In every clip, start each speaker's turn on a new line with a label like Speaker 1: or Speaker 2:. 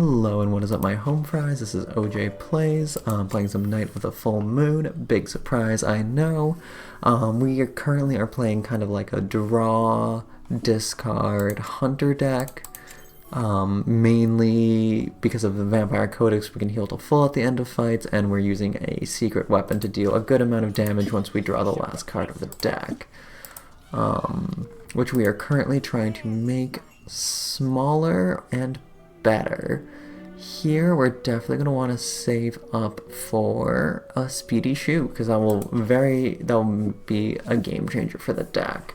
Speaker 1: Hello and what is up my home fries, this is OJplays, playing some Night of the Full Moon, big surprise I know. We currently are playing kind of like a draw, discard, hunter deck, mainly because of the Vampire Codex we can heal to full at the end of fights, and we're using a secret weapon to deal a good amount of damage once we draw the last card of the deck, which we are currently trying to make smaller and better. Here we're definitely going to want to save up for a speedy shoe because that will be a game changer for the deck.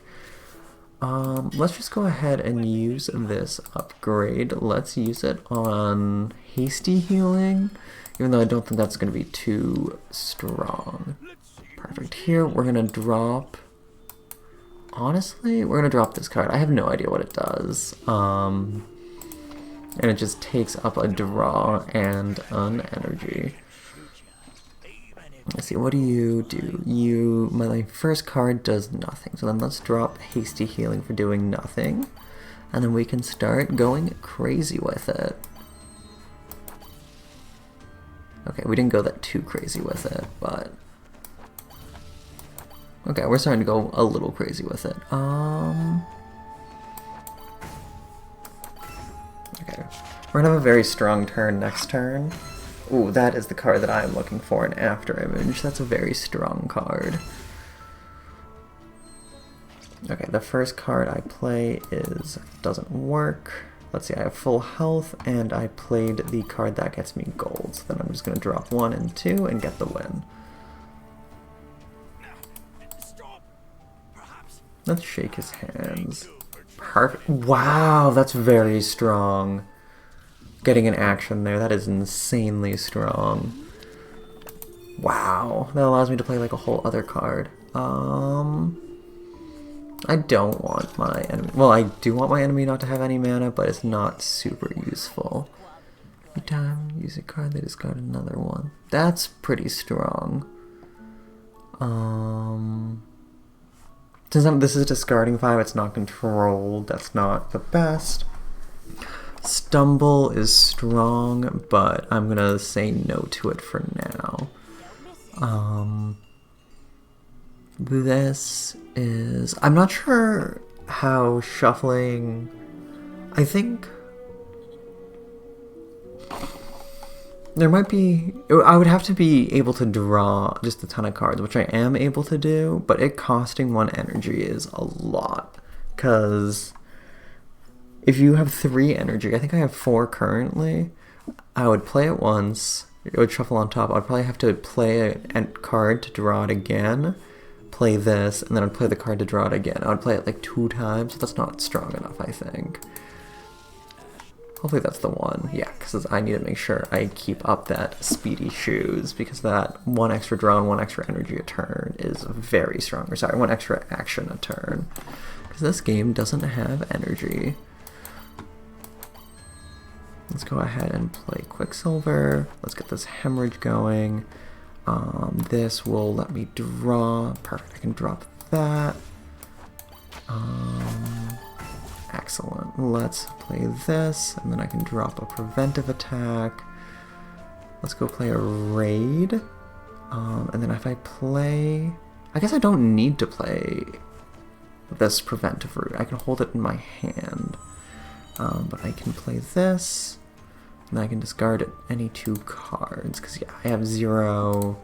Speaker 1: Let's just go ahead and use this upgrade. Let's use it on hasty healing, even though I don't think that's going to be too strong. Perfect. Here we're going to drop, honestly, we're going to drop this card. I have no idea what it does. And it just takes up a draw and an energy. Let's see, what do? My first card does nothing, so then let's drop Hasty Healing for doing nothing, and then we can start going crazy with it. Okay, we didn't go that too crazy with it, but... okay, we're starting to go a little crazy with it. Okay, we're gonna have a very strong turn next turn. Ooh, that is the card that I'm looking for, an After Image. That's a very strong card. Okay, the first card I play doesn't work. Let's see, I have full health, and I played the card that gets me gold. So then I'm just gonna drop 1 and 2 and get the win. Let's shake his hands. Perfect. Wow, that's very strong. Getting an action there, that is insanely strong. Wow, that allows me to play like a whole other card. I don't want my enemy, well, I do want my enemy not to have any mana, but it's not super useful. Every time you use a card, they discard another one. That's pretty strong. Since this is discarding 5, it's not controlled, that's not the best. Stumble is strong, but I'm gonna say no to it for now. This is... I'm not sure how shuffling... I think... there might be... I would have to be able to draw just a ton of cards, which I am able to do, but it costing 1 energy is a lot. Because if you have 3 energy, I think I have 4 currently, I would play it once, it would shuffle on top, I would probably have to play a card to draw it again, play this, and then I'd play the card to draw it again. I would play it like 2 times, so that's not strong enough, I think. Hopefully that's the one, yeah, because I need to make sure I keep up that speedy shoes, because that 1 extra draw and 1 extra energy a turn is very strong. Or sorry, 1 extra action a turn, because this game doesn't have energy. Let's go ahead and play Quicksilver. Let's get this Hemorrhage going. This will let me draw. Perfect, I can drop that. Excellent. Let's play this, and then I can drop a preventive attack. Let's go play a raid. And then if I play... I guess I don't need to play this preventive route. I can hold it in my hand. But I can play this, and I can discard any 2 cards, because yeah, I have 0...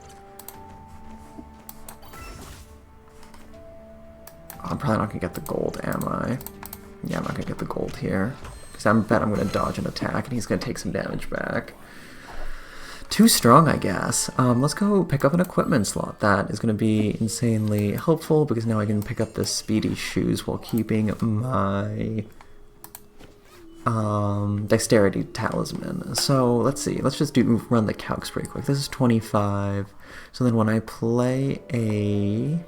Speaker 1: I'm probably not going to get the gold, am I? Yeah, I'm not going to get the gold here, because I bet I'm going to dodge an attack, and he's going to take some damage back. Too strong, I guess. Let's go pick up an equipment slot. That is going to be insanely helpful, because now I can pick up the speedy shoes while keeping my... dexterity talisman. So let's see, let's just run the calcs pretty quick. This is 25, so then when I play a...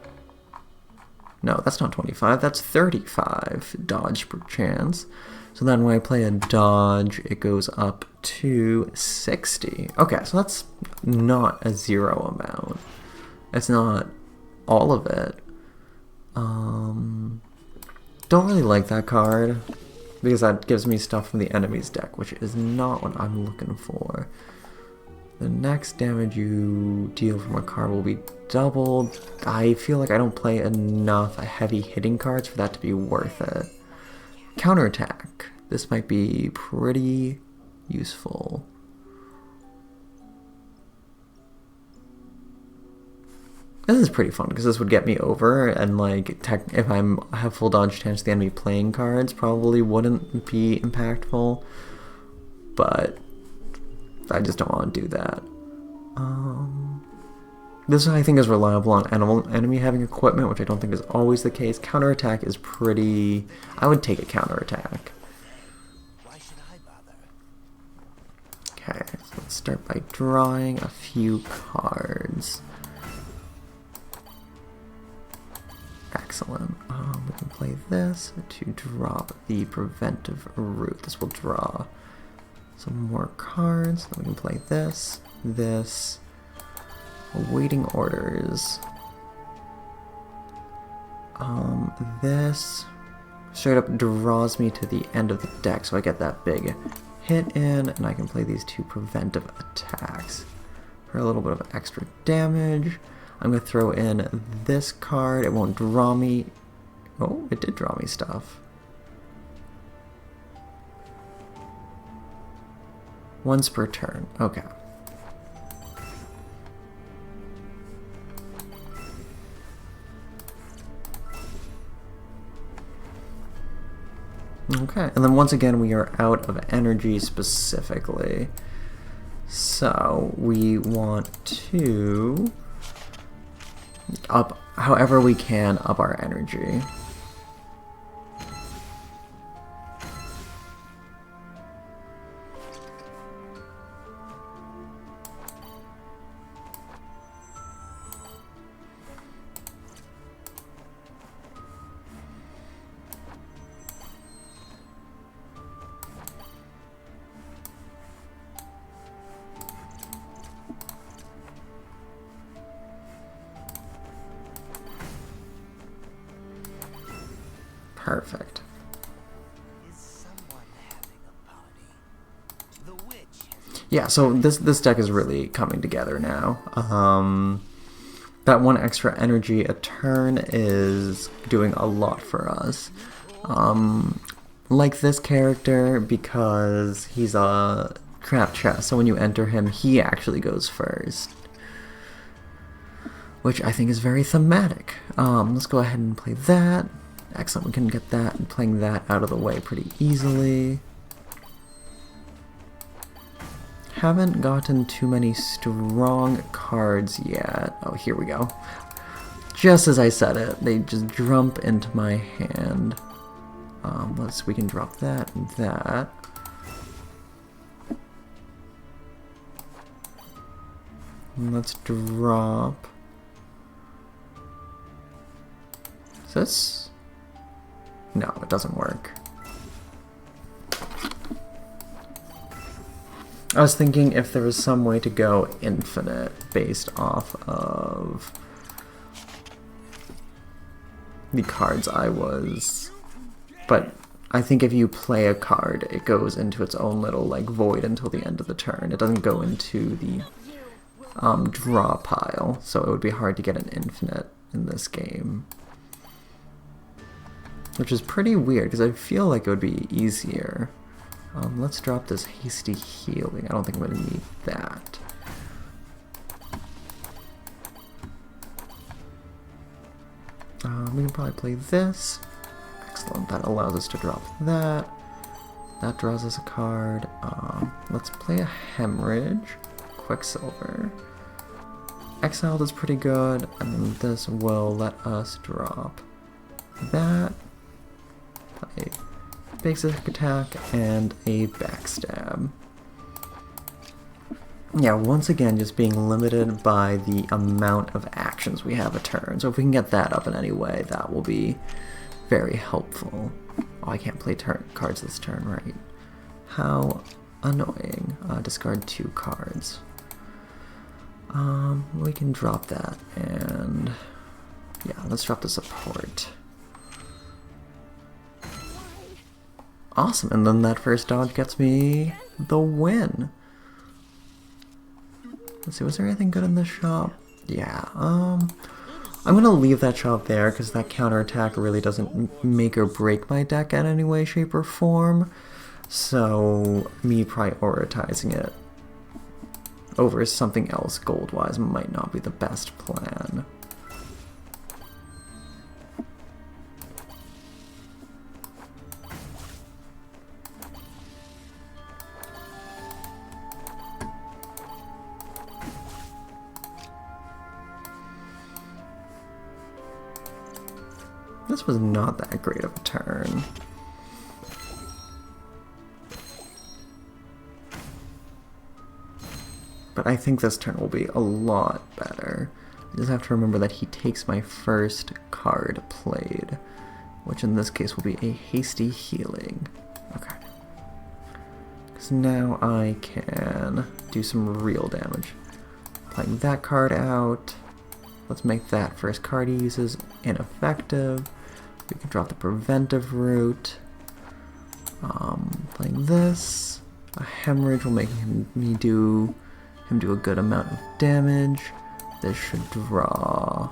Speaker 1: no, that's not 25, that's 35 dodge per chance. So then when I play a dodge, it goes up to 60. Okay, so that's not a 0 amount. It's not all of it. Don't really like that card. because that gives me stuff from the enemy's deck, which is not what I'm looking for. The next damage you deal from a card will be doubled. I feel like I don't play enough heavy hitting cards for that to be worth it. Counterattack. This might be pretty useful. This is pretty fun because this would get me over, and like if I have full dodge chance, the enemy playing cards probably wouldn't be impactful, but I just don't want to do that. This I think is reliable on enemy having equipment, which I don't think is always the case. Counterattack is pretty... I would take a counterattack.
Speaker 2: Why should I bother?
Speaker 1: Okay, so let's start by drawing a few cards. Excellent. We can play this to drop the preventive root. This will draw some more cards. Then we can play this, this, awaiting orders. This straight up draws me to the end of the deck, so I get that big hit in, and I can play these two preventive attacks for a little bit of extra damage. I'm going to throw in this card. It won't draw me. Oh, it did draw me stuff. Once per turn. Okay. Okay, and then once again we are out of energy specifically. So we want to up however we can up our energy. Perfect.
Speaker 2: Is someone having a party? The witch.
Speaker 1: Yeah, so this deck is really coming together now. That one extra energy a turn is doing a lot for us. Like this character, because he's a trap chest, so when you enter him, he actually goes first, which I think is very thematic. Let's go ahead and play that. Excellent, we can get that and playing that out of the way pretty easily. Haven't gotten too many strong cards yet. Oh, here we go. Just as I said it, they just jump into my hand. We can drop that and that. And let's drop... Is this? No, it doesn't work. I was thinking if there was some way to go infinite based off of the cards I was... But I think if you play a card, it goes into its own little like void until the end of the turn. It doesn't go into the draw pile, so it would be hard to get an infinite in this game. Which is pretty weird, because I feel like it would be easier. Let's drop this hasty healing. I don't think I'm going to need that. We can probably play this. Excellent, that allows us to drop that. That draws us a card. Let's play a Hemorrhage. Quicksilver. Exiled is pretty good, and then this will let us drop that. Play basic attack and a backstab. Yeah, once again, just being limited by the amount of actions we have a turn. So if we can get that up in any way, that will be very helpful. Oh, I can't play cards this turn, right? How annoying. Discard 2 cards. We can drop that, and yeah, let's drop the support. Awesome, and then that first dodge gets me the win. Let's see, was there anything good in this shop? Yeah, I'm gonna leave that shop there because that counterattack really doesn't make or break my deck in any way, shape, or form. So, me prioritizing it over something else gold-wise might not be the best plan. This was not that great of a turn. But I think this turn will be a lot better. I just have to remember that he takes my first card played, which in this case will be a hasty healing. Okay. Because now I can do some real damage. Playing that card out. Let's make that first card he uses ineffective. We can drop the preventive route. Playing this. A hemorrhage will make me do a good amount of damage. This should draw.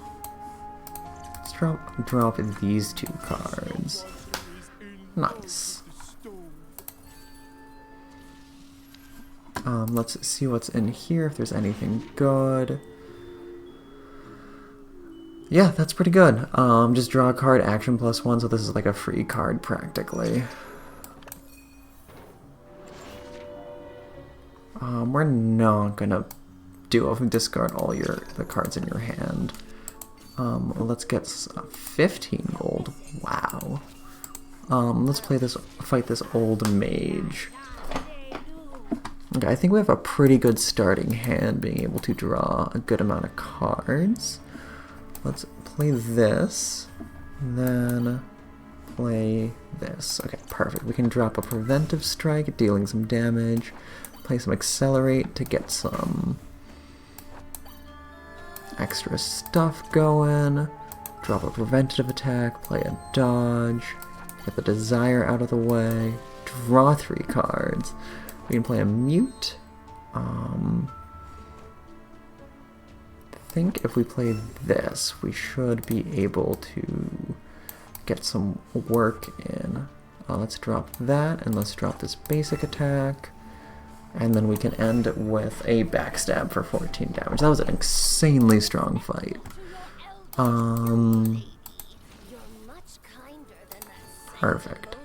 Speaker 1: Let's drop these two cards. Nice. Let's see what's in here, if there's anything good. Yeah, that's pretty good. Just draw a card, action +1, so this is like a free card practically. We're not gonna discard all the cards in your hand. Let's get 15 gold. Wow. Let's fight this old mage. Okay, I think we have a pretty good starting hand, being able to draw a good amount of cards. Let's play this, and then play this. Okay, perfect. We can drop a preventive strike, dealing some damage. Play some accelerate to get some extra stuff going. Drop a preventative attack, play a dodge, get the desire out of the way, draw 3 cards. We can play a mute. I think if we play this, we should be able to get some work in. Let's drop that, and let's drop this basic attack. And then we can end with a backstab for 14 damage. That was an insanely strong fight. Perfect.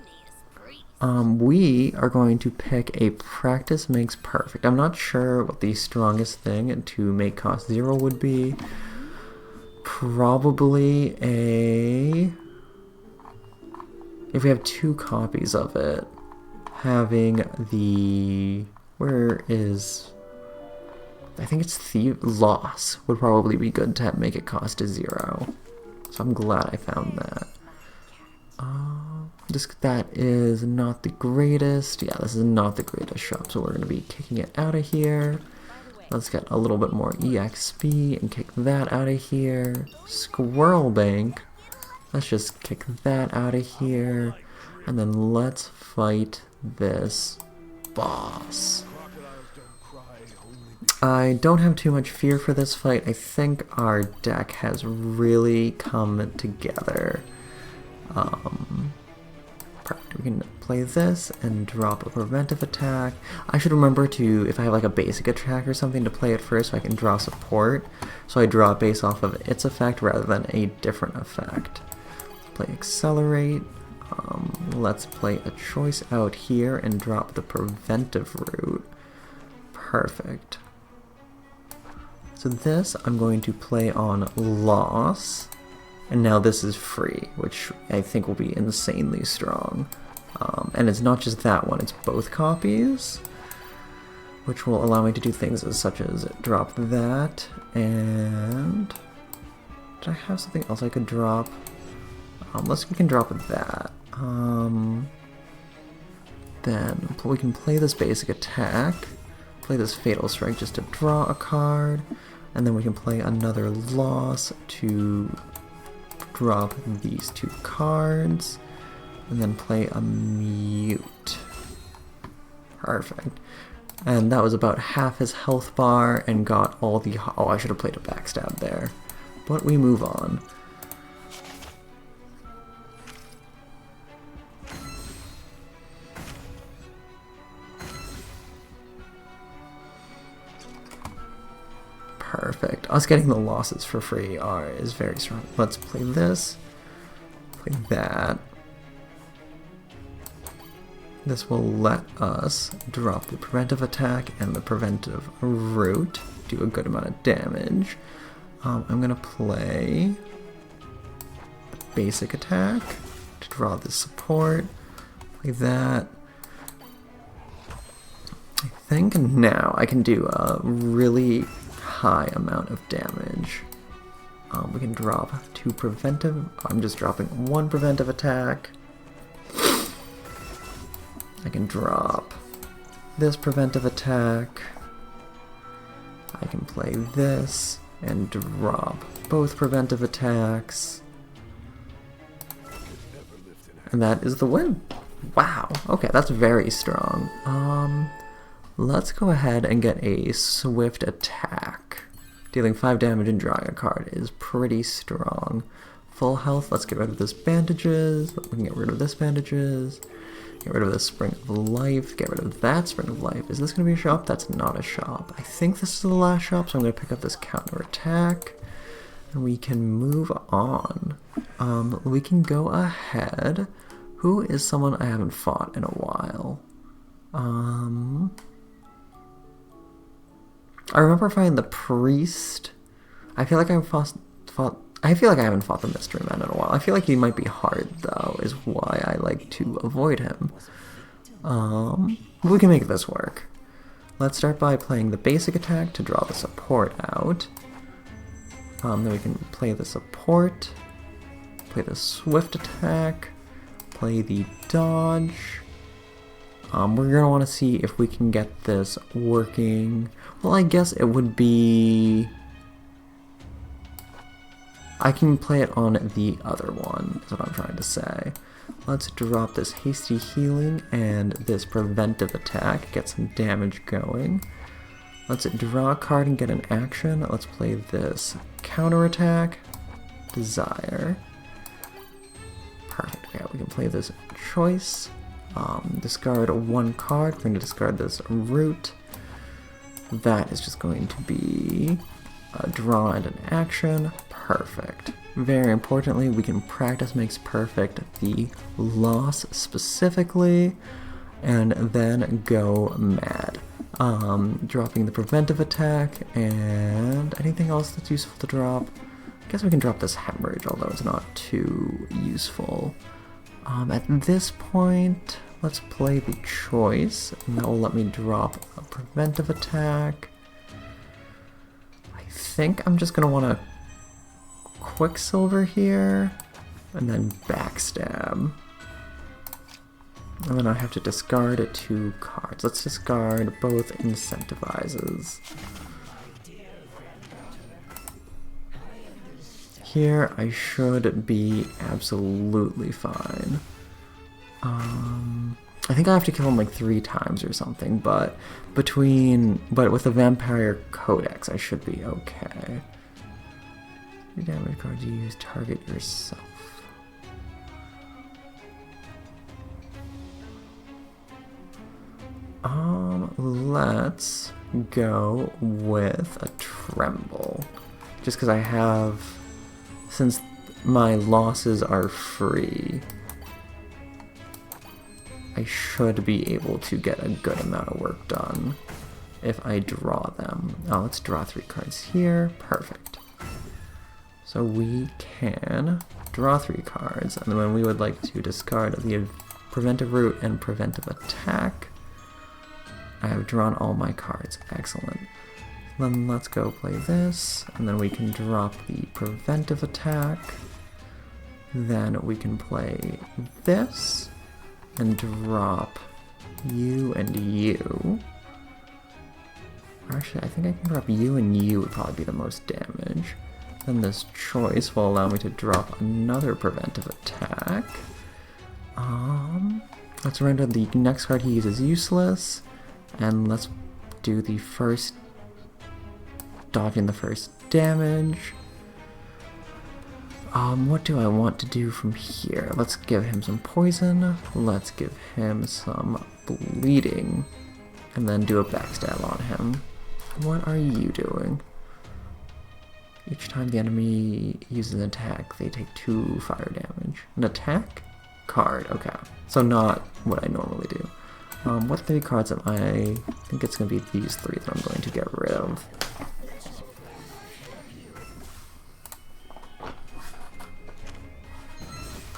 Speaker 1: We are going to pick a practice makes perfect. I'm not sure what the strongest thing to make cost 0 would be. Probably a... If we have 2 copies of it, having the... Where is... I think it's Loss would probably be good to make it cost a 0. So I'm glad I found that. That is not the greatest. Yeah, this is not the greatest shop, so we're going to be kicking it out of here. Let's get a little bit more EXP and kick that out of here. Squirrel Bank. Let's just kick that out of here. And then let's fight this boss. I don't have too much fear for this fight. I think our deck has really come together. Perfect. We can play this and drop a preventive attack. I should remember to, if I have like a basic attack or something, to play it first so I can draw support. So I draw it based off of its effect rather than a different effect. Let's play accelerate. Let's play a choice out here and drop the preventive route. Perfect. So this I'm going to play on Loss. And now this is free, which I think will be insanely strong. And it's not just that one, it's both copies, which will allow me to do things such as drop that, and... Did I have something else I could drop? We can drop that. Then we can play this basic attack, play this Fatal Strike just to draw a card, and then we can play another Loss to drop these 2 cards, and then play a mute. Perfect. And that was about half his health bar and got all the... Oh, I should have played a backstab there. But we move on. Perfect. Us getting the losses for free is very strong. Let's play this. Play that. This will let us drop the preventive attack and the preventive root. Do a good amount of damage. I'm going to play the basic attack to draw the support. Play that. I think now I can do a really high amount of damage. We can drop 2 preventive. I'm just dropping 1 preventive attack. I can drop this preventive attack. I can play this and drop both preventive attacks. And that is the win. Wow. Okay, that's very strong. Let's go ahead and get a swift attack. Dealing 5 damage and drawing a card is pretty strong. Full health, let's get rid of this bandages. We can get rid of this bandages. Get rid of this Spring of Life. Get rid of that Spring of Life. Is this going to be a shop? That's not a shop. I think this is the last shop, so I'm going to pick up this counter attack. And we can move on. We can go ahead. Who is someone I haven't fought in a while? I remember fighting the priest. I feel like I haven't fought the mystery man in a while. I feel like he might be hard though, is why I like to avoid him. We can make this work. Let's start by playing the basic attack to draw the support out. Then we can play the support, play the swift attack, play the dodge. We're gonna want to see if we can get this working. Well, I guess it would be... I can play it on the other one, is what I'm trying to say. Let's drop this hasty healing and this preventive attack, get some damage going. Let's draw a card and get an action. Let's play this counter attack, desire. Perfect, yeah, we can play this choice. Discard 1 card. We're going to discard this root. That is just going to be a draw and an action. Perfect. Very importantly, we can practice makes perfect the loss specifically, and then go mad. Dropping the preventive attack, and anything else that's useful to drop. I guess we can drop this hemorrhage, although it's not too useful. At this point, let's play the choice, and that will let me drop a preventive attack. I think I'm just going to want to Quicksilver here, and then backstab. And then I have to discard 2 cards. Let's discard both incentivizes. Here I should be absolutely fine. I think I have to kill him like 3 times or something, but with the Vampire Codex I should be okay. 3 damage cards you use, target yourself. Let's go with a Tremble. Just because I have, since my losses are free, I should be able to get a good amount of work done if I draw them. Let's draw 3 cards here. Perfect. So we can draw 3 cards, and then we would like to discard the preventive root and preventive attack. I have drawn all my cards. Excellent. Then let's go play this, and then we can drop the preventive attack. Then we can play this, and drop you and you. Actually, I think I can drop you and you would probably be the most damage. Then this choice will allow me to drop another preventive attack. Let's render the next card he uses useless, and let's do the first, dodging the first damage. What do I want to do from here? Let's give him some poison, let's give him some bleeding, and then do a backstab on him. What are you doing? Each time the enemy uses an attack, they take 2 fire damage. An attack? Card, okay. So not what I normally do. What 3 cards am I think it's going to be these 3 that I'm going to get rid of.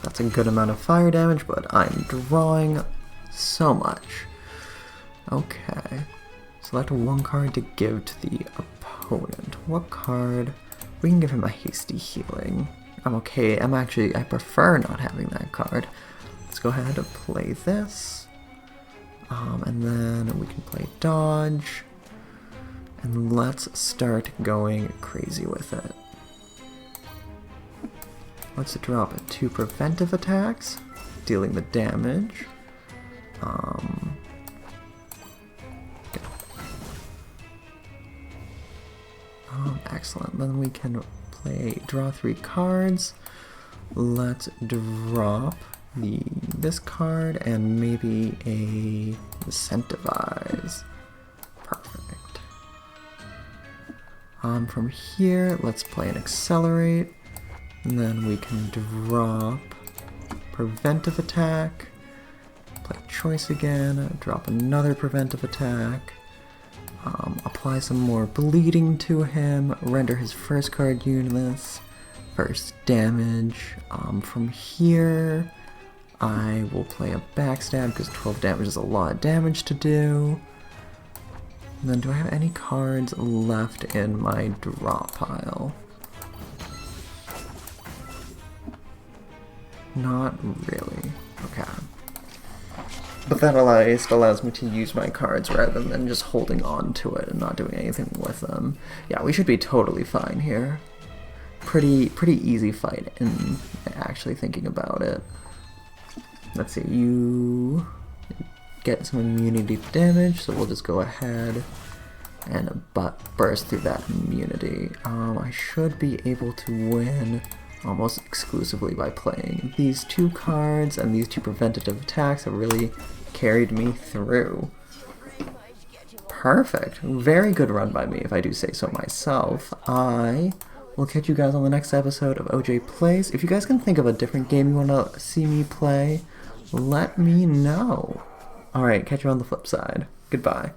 Speaker 1: That's a good amount of fire damage, but I'm drawing so much. Okay. Select 1 card to give to the opponent. What card? We can give him a hasty healing. I'm okay. I prefer not having that card. Let's go ahead and play this. And then we can play dodge. And let's start going crazy with it. Let's drop 2 preventive attacks, dealing the damage. Okay. Excellent. Then we can draw 3 cards. Let's drop this card and maybe a incentivize. Perfect. From here, let's play an accelerate. And then we can drop preventive attack, play choice again, drop another preventive attack, apply some more bleeding to him, render his first card useless, first damage. From here, I will play a backstab because 12 damage is a lot of damage to do. And then do I have any cards left in my draw pile? Not really. Okay. But that at least allows me to use my cards rather than just holding on to it and not doing anything with them. Yeah, we should be totally fine here. Pretty easy fight in actually thinking about it. Let's see, you get some immunity to damage, so we'll just go ahead and burst through that immunity. I should be able to win almost exclusively by playing these 2 cards, and these 2 preventative attacks have really carried me through. Perfect. Very good run by me, if I do say so myself. I will catch you guys on the next episode of OJ Plays. If you guys can think of a different game you want to see me play, let me know. Alright, catch you on the flip side. Goodbye.